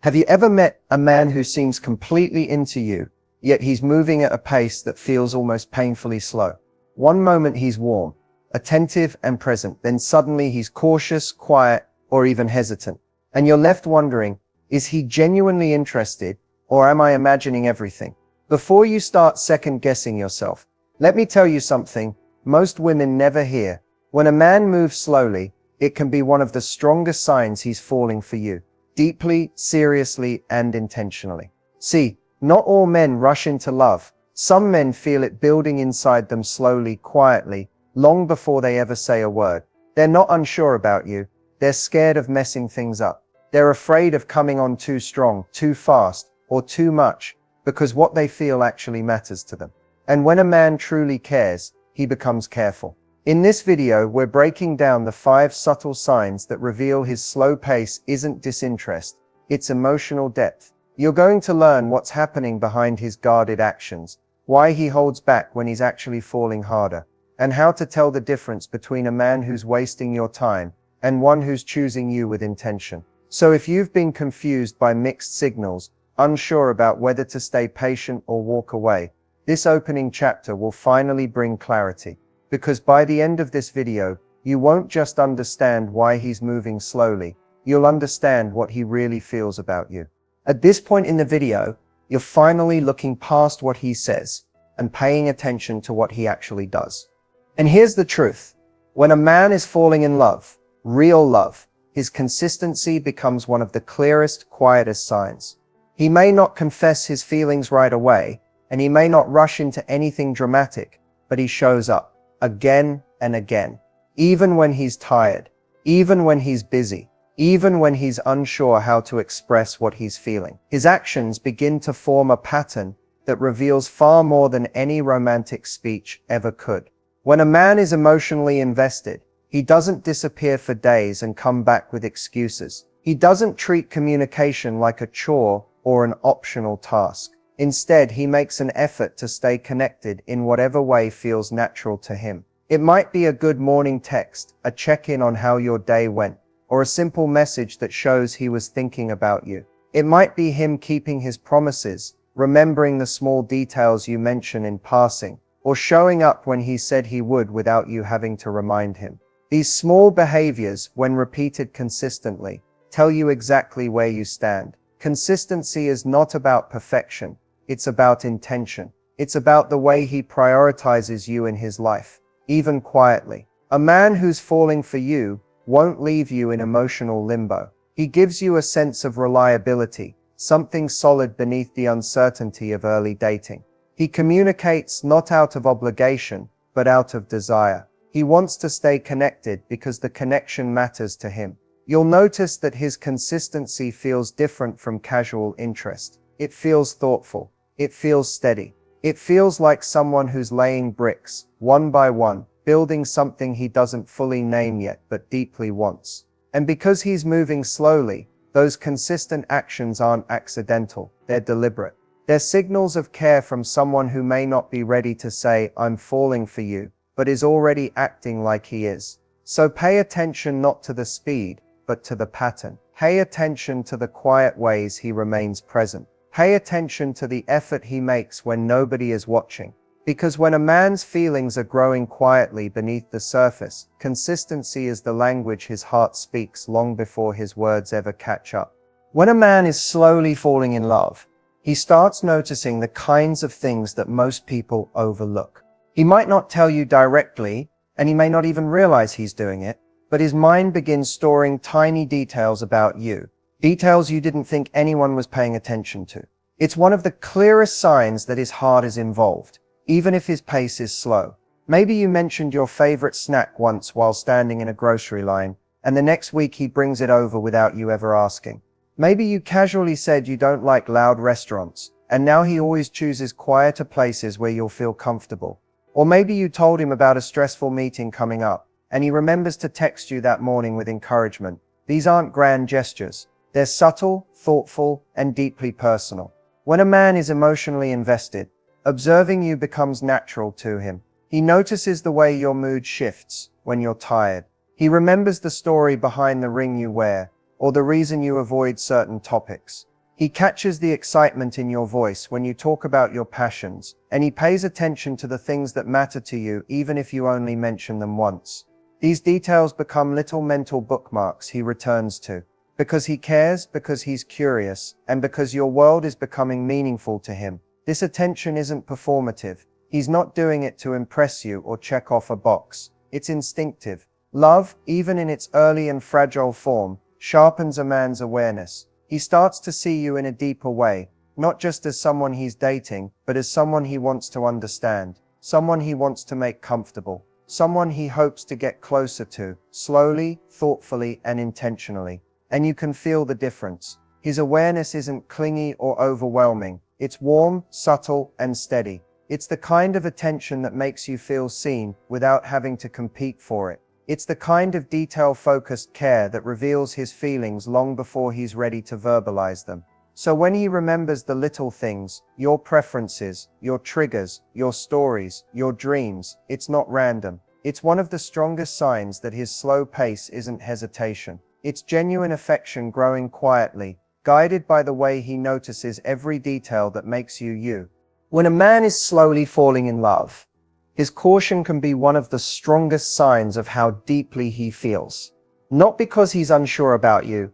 Have you ever met a man who seems completely into you, yet he's moving at a pace that feels almost painfully slow? One moment he's warm, attentive and present, then suddenly he's cautious, quiet, or even hesitant. And you're left wondering, is he genuinely interested, or am I imagining everything? Before you start second-guessing yourself, let me tell you something most women never hear. When a man moves slowly, it can be one of the strongest signs he's falling for you, deeply, seriously, and intentionally. See, not all men rush into love. Some men feel it building inside them slowly, quietly, long before they ever say a word. They're not unsure about you. They're scared of messing things up. They're afraid of coming on too strong, too fast, or too much, because what they feel actually matters to them. And when a man truly cares, he becomes careful. In this video, we're breaking down the 5 subtle signs that reveal his slow pace isn't disinterest, it's emotional depth. You're going to learn what's happening behind his guarded actions, why he holds back when he's actually falling harder, and how to tell the difference between a man who's wasting your time and one who's choosing you with intention. So if you've been confused by mixed signals, unsure about whether to stay patient or walk away, this opening chapter will finally bring clarity. Because by the end of this video, you won't just understand why he's moving slowly, you'll understand what he really feels about you. At this point in the video, you're finally looking past what he says and paying attention to what he actually does. And here's the truth. When a man is falling in love, real love, his consistency becomes one of the clearest, quietest signs. He may not confess his feelings right away, and he may not rush into anything dramatic, but he shows up again and again, even when he's tired, even when he's busy, even when he's unsure how to express what he's feeling. His actions begin to form a pattern that reveals far more than any romantic speech ever could. When a man is emotionally invested, he doesn't disappear for days and come back with excuses. He doesn't treat communication like a chore or an optional task. Instead, he makes an effort to stay connected in whatever way feels natural to him. It might be a good morning text, a check-in on how your day went, or a simple message that shows he was thinking about you. It might be him keeping his promises, remembering the small details you mention in passing, or showing up when he said he would without you having to remind him. These small behaviors, when repeated consistently, tell you exactly where you stand. Consistency is not about perfection. It's about intention. It's about the way he prioritizes you in his life, even quietly. A man who's falling for you won't leave you in emotional limbo. He gives you a sense of reliability, something solid beneath the uncertainty of early dating. He communicates not out of obligation, but out of desire. He wants to stay connected because the connection matters to him. You'll notice that his consistency feels different from casual interest. It feels thoughtful. It feels steady. It feels like someone who's laying bricks, one by one, building something he doesn't fully name yet but deeply wants. And because he's moving slowly, those consistent actions aren't accidental, they're deliberate. They're signals of care from someone who may not be ready to say, "I'm falling for you," but is already acting like he is. So pay attention not to the speed, but to the pattern. Pay attention to the quiet ways he remains present. Pay attention to the effort he makes when nobody is watching. Because when a man's feelings are growing quietly beneath the surface, consistency is the language his heart speaks long before his words ever catch up. When a man is slowly falling in love, he starts noticing the kinds of things that most people overlook. He might not tell you directly, and he may not even realize he's doing it, but his mind begins storing tiny details about you. Details you didn't think anyone was paying attention to. It's one of the clearest signs that his heart is involved, even if his pace is slow. Maybe you mentioned your favorite snack once while standing in a grocery line, and the next week he brings it over without you ever asking. Maybe you casually said you don't like loud restaurants, and now he always chooses quieter places where you'll feel comfortable. Or maybe you told him about a stressful meeting coming up, and he remembers to text you that morning with encouragement. These aren't grand gestures. They're subtle, thoughtful, and deeply personal. When a man is emotionally invested, observing you becomes natural to him. He notices the way your mood shifts when you're tired. He remembers the story behind the ring you wear, or the reason you avoid certain topics. He catches the excitement in your voice when you talk about your passions, and he pays attention to the things that matter to you even if you only mention them once. These details become little mental bookmarks he returns to. Because he cares, because he's curious, and because your world is becoming meaningful to him. This attention isn't performative. He's not doing it to impress you or check off a box. It's instinctive. Love, even in its early and fragile form, sharpens a man's awareness. He starts to see you in a deeper way, not just as someone he's dating, but as someone he wants to understand, someone he wants to make comfortable, someone he hopes to get closer to, slowly, thoughtfully, and intentionally. And you can feel the difference. His awareness isn't clingy or overwhelming. It's warm, subtle, and steady. It's the kind of attention that makes you feel seen without having to compete for it. It's the kind of detail-focused care that reveals his feelings long before he's ready to verbalize them. So when he remembers the little things, your preferences, your triggers, your stories, your dreams, it's not random. It's one of the strongest signs that his slow pace isn't hesitation. It's genuine affection growing quietly, guided by the way he notices every detail that makes you you. When a man is slowly falling in love, his caution can be one of the strongest signs of how deeply he feels. Not because he's unsure about you,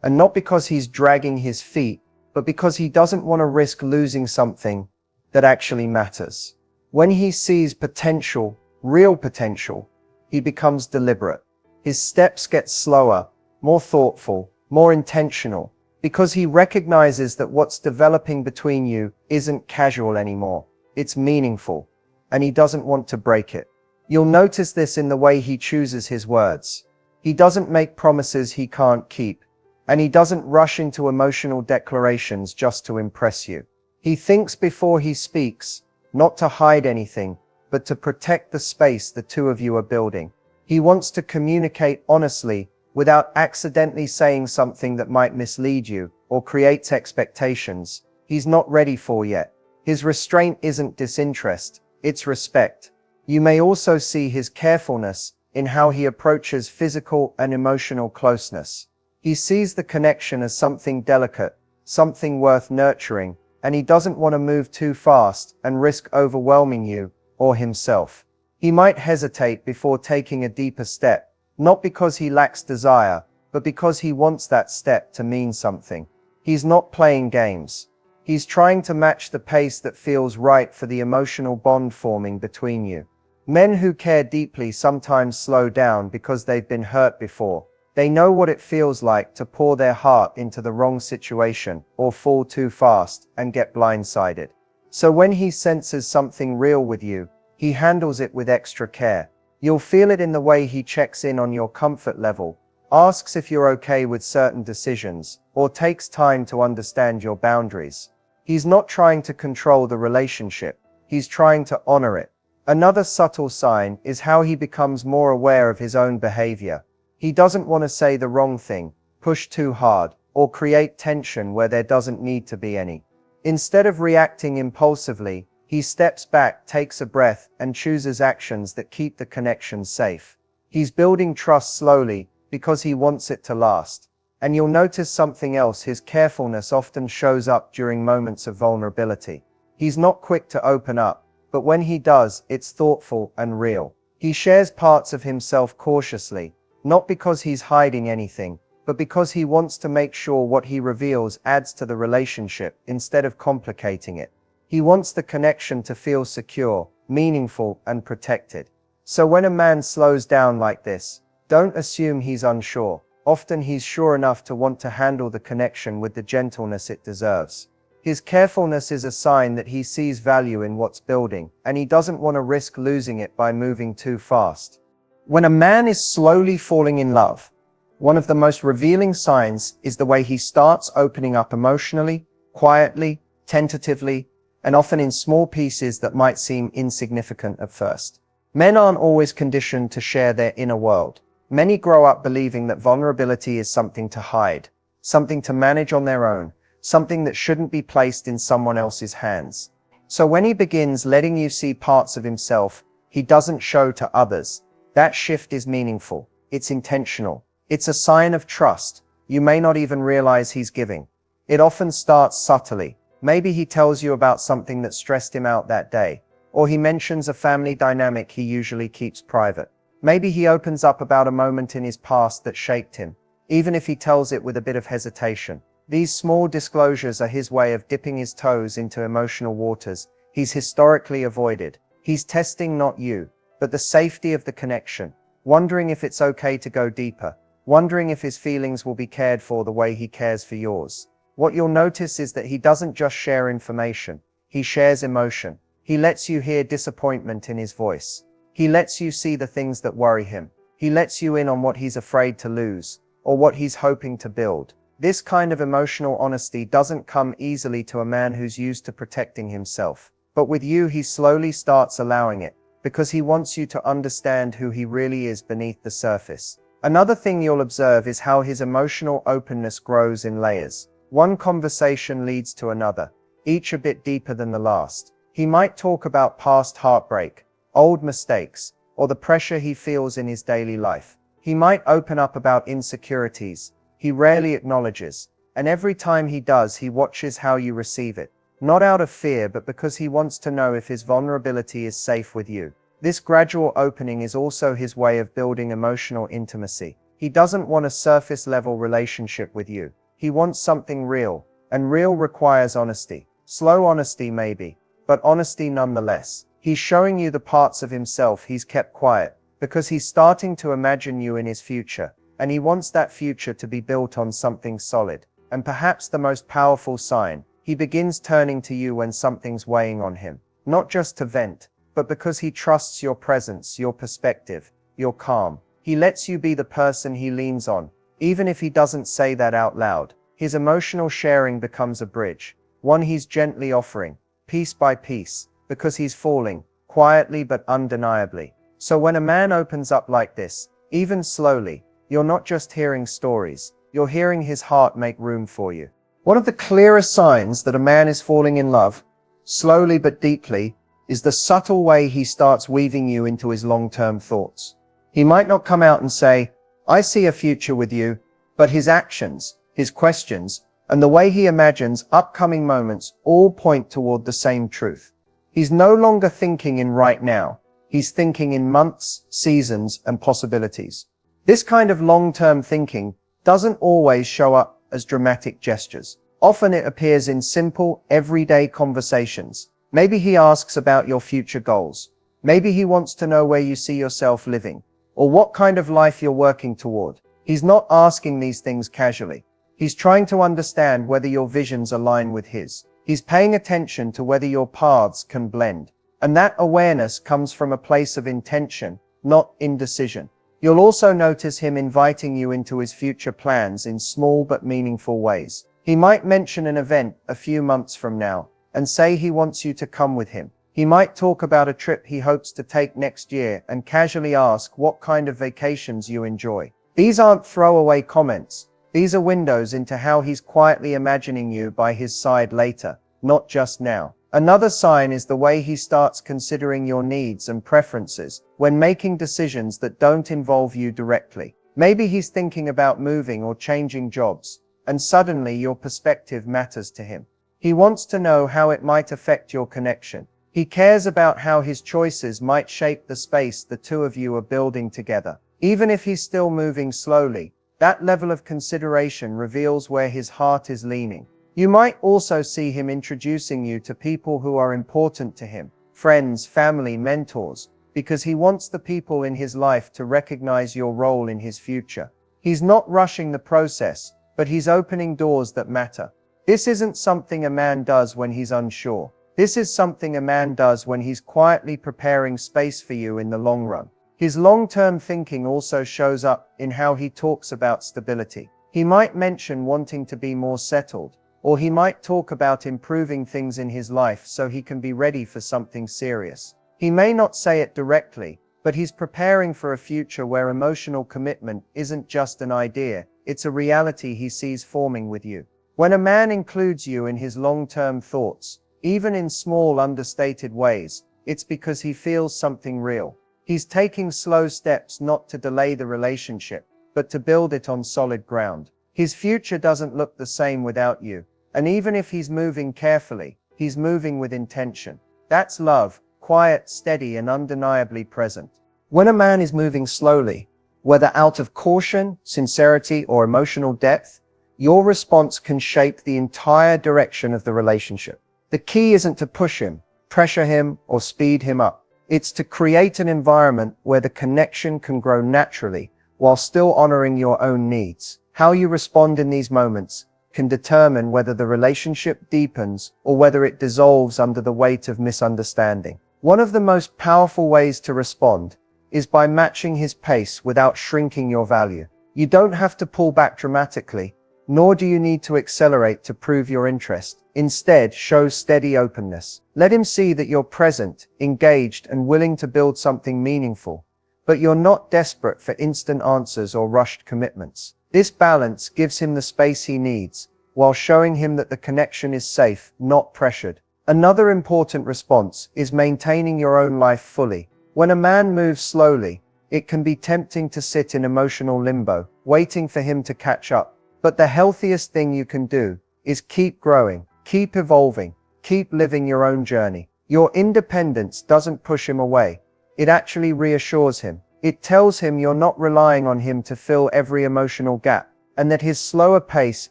and not because he's dragging his feet, but because he doesn't want to risk losing something that actually matters. When he sees potential, real potential, he becomes deliberate. His steps get slower, more thoughtful, more intentional, because he recognizes that what's developing between you isn't casual anymore. It's meaningful. And he doesn't want to break it. You'll notice this in the way he chooses his words. He doesn't make promises he can't keep, and he doesn't rush into emotional declarations just to impress you. He thinks before he speaks, not to hide anything, but to protect the space the two of you are building. He wants to communicate honestly without accidentally saying something that might mislead you or creates expectations he's not ready for yet. His restraint isn't disinterest. It's respect. You may also see his carefulness in how he approaches physical and emotional closeness. He sees the connection as something delicate, something worth nurturing, and he doesn't want to move too fast and risk overwhelming you or himself. He might hesitate before taking a deeper step, not because he lacks desire, but because he wants that step to mean something. He's not playing games. He's trying to match the pace that feels right for the emotional bond forming between you. Men who care deeply sometimes slow down because they've been hurt before. They know what it feels like to pour their heart into the wrong situation or fall too fast and get blindsided. So when he senses something real with you, he handles it with extra care. You'll feel it in the way he checks in on your comfort level, asks if you're okay with certain decisions, or takes time to understand your boundaries. He's not trying to control the relationship. He's trying to honor it. Another subtle sign is how he becomes more aware of his own behavior. He doesn't want to say the wrong thing, push too hard, or create tension where there doesn't need to be any. Instead of reacting impulsively, he steps back, takes a breath, and chooses actions that keep the connection safe. He's building trust slowly because he wants it to last. And you'll notice something else. His carefulness often shows up during moments of vulnerability. He's not quick to open up, but when he does, it's thoughtful and real. He shares parts of himself cautiously, not because he's hiding anything, but because he wants to make sure what he reveals adds to the relationship instead of complicating it. He wants the connection to feel secure, meaningful, and protected. So when a man slows down like this, don't assume he's unsure. Often he's sure enough to want to handle the connection with the gentleness it deserves. His carefulness is a sign that he sees value in what's building, and he doesn't want to risk losing it by moving too fast. When a man is slowly falling in love, one of the most revealing signs is the way he starts opening up emotionally, quietly, tentatively, and often in small pieces that might seem insignificant at first. Men aren't always conditioned to share their inner world. Many grow up believing that vulnerability is something to hide, something to manage on their own, something that shouldn't be placed in someone else's hands. So when he begins letting you see parts of himself he doesn't show to others, that shift is meaningful. It's intentional. It's a sign of trust you may not even realize he's giving. It often starts subtly. Maybe he tells you about something that stressed him out that day, or he mentions a family dynamic he usually keeps private. Maybe he opens up about a moment in his past that shaped him, even if he tells it with a bit of hesitation. These small disclosures are his way of dipping his toes into emotional waters he's historically avoided. He's testing not you, but the safety of the connection, wondering if it's okay to go deeper, wondering if his feelings will be cared for the way he cares for yours. What you'll notice is that he doesn't just share information, he shares emotion. He lets you hear disappointment in his voice. He lets you see the things that worry him. He lets you in on what he's afraid to lose, or what he's hoping to build. This kind of emotional honesty doesn't come easily to a man who's used to protecting himself. But with you, he slowly starts allowing it, because he wants you to understand who he really is beneath the surface. Another thing you'll observe is how his emotional openness grows in layers. One conversation leads to another, each a bit deeper than the last. He might talk about past heartbreak, old mistakes, or the pressure he feels in his daily life. He might open up about insecurities he rarely acknowledges, and every time he does, he watches how you receive it. Not out of fear, but because he wants to know if his vulnerability is safe with you. This gradual opening is also his way of building emotional intimacy. He doesn't want a surface-level relationship with you. He wants something real, and real requires honesty. Slow honesty maybe, but honesty nonetheless. He's showing you the parts of himself he's kept quiet, because he's starting to imagine you in his future, and he wants that future to be built on something solid. And perhaps the most powerful sign, he begins turning to you when something's weighing on him. Not just to vent, but because he trusts your presence, your perspective, your calm. He lets you be the person he leans on, even if he doesn't say that out loud. His emotional sharing becomes a bridge, one he's gently offering, piece by piece, because he's falling, quietly but undeniably. So when a man opens up like this, even slowly, you're not just hearing stories, you're hearing his heart make room for you. One of the clearest signs that a man is falling in love, slowly but deeply, is the subtle way he starts weaving you into his long-term thoughts. He might not come out and say, "I see a future with you," but his actions, his questions, and the way he imagines upcoming moments all point toward the same truth. He's no longer thinking in right now. He's thinking in months, seasons, and possibilities. This kind of long-term thinking doesn't always show up as dramatic gestures. Often it appears in simple, everyday conversations. Maybe he asks about your future goals. Maybe he wants to know where you see yourself living, or what kind of life you're working toward. He's not asking these things casually. He's trying to understand whether your visions align with his. He's paying attention to whether your paths can blend. And that awareness comes from a place of intention, not indecision. You'll also notice him inviting you into his future plans in small but meaningful ways. He might mention an event a few months from now and say he wants you to come with him. He might talk about a trip he hopes to take next year and casually ask what kind of vacations you enjoy. These aren't throwaway comments. These are windows into how he's quietly imagining you by his side later, not just now. Another sign is the way he starts considering your needs and preferences when making decisions that don't involve you directly. Maybe he's thinking about moving or changing jobs, and suddenly your perspective matters to him. He wants to know how it might affect your connection. He cares about how his choices might shape the space the two of you are building together. Even if he's still moving slowly, that level of consideration reveals where his heart is leaning. You might also see him introducing you to people who are important to him, friends, family, mentors, because he wants the people in his life to recognize your role in his future. He's not rushing the process, but he's opening doors that matter. This isn't something a man does when he's unsure. This is something a man does when he's quietly preparing space for you in the long run. His long-term thinking also shows up in how he talks about stability. He might mention wanting to be more settled, or he might talk about improving things in his life so he can be ready for something serious. He may not say it directly, but he's preparing for a future where emotional commitment isn't just an idea, it's a reality he sees forming with you. When a man includes you in his long-term thoughts, even in small, understated ways, it's because he feels something real. He's taking slow steps not to delay the relationship, but to build it on solid ground. His future doesn't look the same without you. And even if he's moving carefully, he's moving with intention. That's love, quiet, steady, and undeniably present. When a man is moving slowly, whether out of caution, sincerity, or emotional depth, your response can shape the entire direction of the relationship. The key isn't to push him, pressure him, or speed him up. It's to create an environment where the connection can grow naturally while still honoring your own needs. How you respond in these moments can determine whether the relationship deepens or whether it dissolves under the weight of misunderstanding. One of the most powerful ways to respond is by matching his pace without shrinking your value. You don't have to pull back dramatically, nor do you need to accelerate to prove your interest. Instead, show steady openness. Let him see that you're present, engaged, and willing to build something meaningful, but you're not desperate for instant answers or rushed commitments. This balance gives him the space he needs, while showing him that the connection is safe, not pressured. Another important response is maintaining your own life fully. When a man moves slowly, it can be tempting to sit in emotional limbo, waiting for him to catch up. But the healthiest thing you can do is keep growing, keep evolving, keep living your own journey. Your independence doesn't push him away. It actually reassures him. It tells him you're not relying on him to fill every emotional gap, and that his slower pace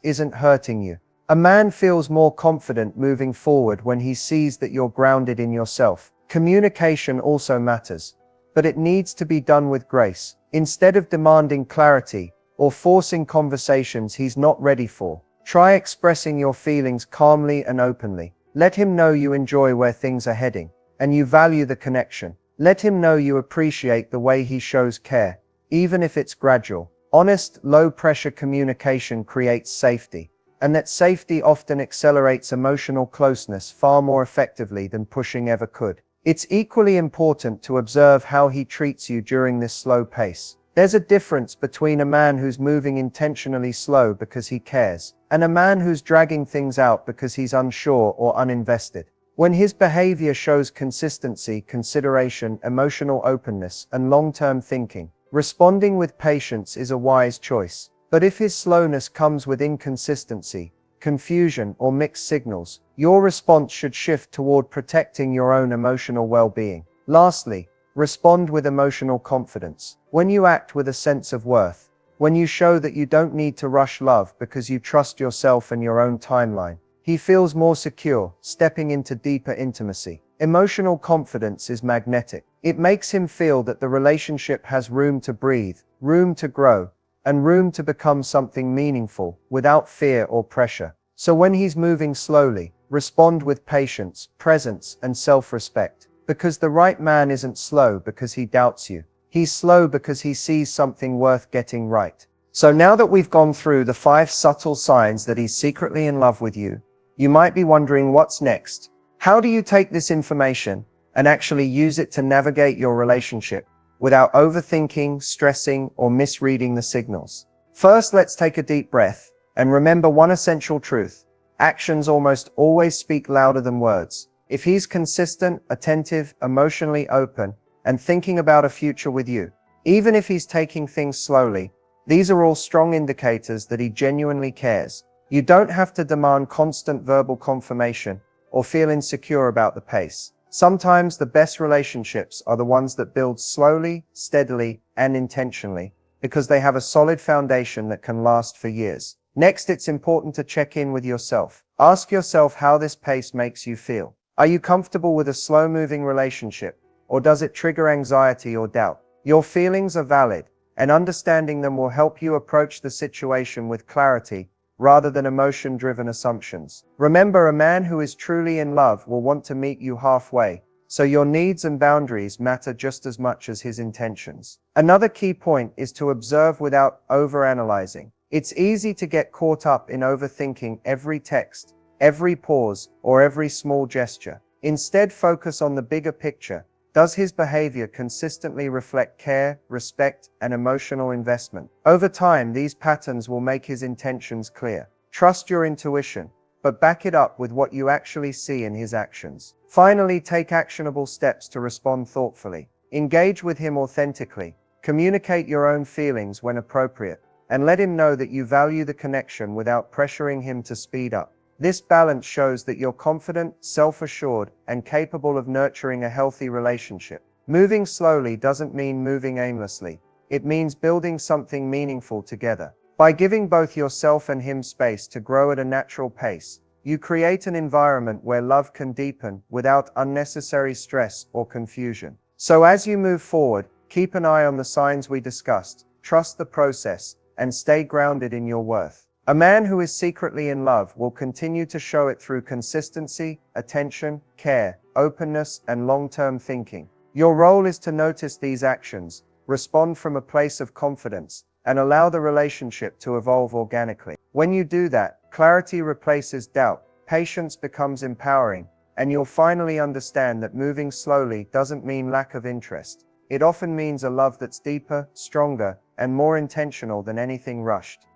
isn't hurting you. A man feels more confident moving forward when he sees that you're grounded in yourself. Communication also matters, but it needs to be done with grace. Instead of demanding clarity or forcing conversations he's not ready for, try expressing your feelings calmly and openly. Let him know you enjoy where things are heading, and you value the connection. Let him know you appreciate the way he shows care, even if it's gradual. Honest, low-pressure communication creates safety, and that safety often accelerates emotional closeness far more effectively than pushing ever could. It's equally important to observe how he treats you during this slow pace. There's a difference between a man who's moving intentionally slow because he cares, and a man who's dragging things out because he's unsure or uninvested. When his behavior shows consistency, consideration, emotional openness, and long-term thinking, responding with patience is a wise choice. But if his slowness comes with inconsistency, confusion, or mixed signals, your response should shift toward protecting your own emotional well-being. Lastly, respond with emotional confidence. When you act with a sense of worth, when you show that you don't need to rush love because you trust yourself and your own timeline, he feels more secure, stepping into deeper intimacy. Emotional confidence is magnetic. It makes him feel that the relationship has room to breathe, room to grow, and room to become something meaningful, without fear or pressure. So when he's moving slowly, respond with patience, presence, and self-respect. Because the right man isn't slow because he doubts you. He's slow because he sees something worth getting right. So now that we've gone through the 5 subtle signs that he's secretly in love with you, you might be wondering what's next. How do you take this information and actually use it to navigate your relationship without overthinking, stressing, or misreading the signals? First, let's take a deep breath and remember one essential truth. Actions almost always speak louder than words. If he's consistent, attentive, emotionally open, and thinking about a future with you, even if he's taking things slowly, these are all strong indicators that he genuinely cares. You don't have to demand constant verbal confirmation or feel insecure about the pace. Sometimes the best relationships are the ones that build slowly, steadily, and intentionally, because they have a solid foundation that can last for years. Next, it's important to check in with yourself. Ask yourself how this pace makes you feel. Are you comfortable with a slow-moving relationship, or does it trigger anxiety or doubt? Your feelings are valid, and understanding them will help you approach the situation with clarity rather than emotion-driven assumptions. Remember, a man who is truly in love will want to meet you halfway, so your needs and boundaries matter just as much as his intentions. Another key point is to observe without overanalyzing. It's easy to get caught up in overthinking every text, every pause, or every small gesture. Instead, focus on the bigger picture. Does his behavior consistently reflect care, respect, and emotional investment? Over time, these patterns will make his intentions clear. Trust your intuition, but back it up with what you actually see in his actions. Finally, take actionable steps to respond thoughtfully. Engage with him authentically. Communicate your own feelings when appropriate, and let him know that you value the connection without pressuring him to speed up. This balance shows that you're confident, self-assured, and capable of nurturing a healthy relationship. Moving slowly doesn't mean moving aimlessly. It means building something meaningful together. By giving both yourself and him space to grow at a natural pace, you create an environment where love can deepen without unnecessary stress or confusion. So as you move forward, keep an eye on the signs we discussed, trust the process, and stay grounded in your worth. A man who is secretly in love will continue to show it through consistency, attention, care, openness, and long-term thinking. Your role is to notice these actions, respond from a place of confidence, and allow the relationship to evolve organically. When you do that, clarity replaces doubt, patience becomes empowering, and you'll finally understand that moving slowly doesn't mean lack of interest. It often means a love that's deeper, stronger, and more intentional than anything rushed.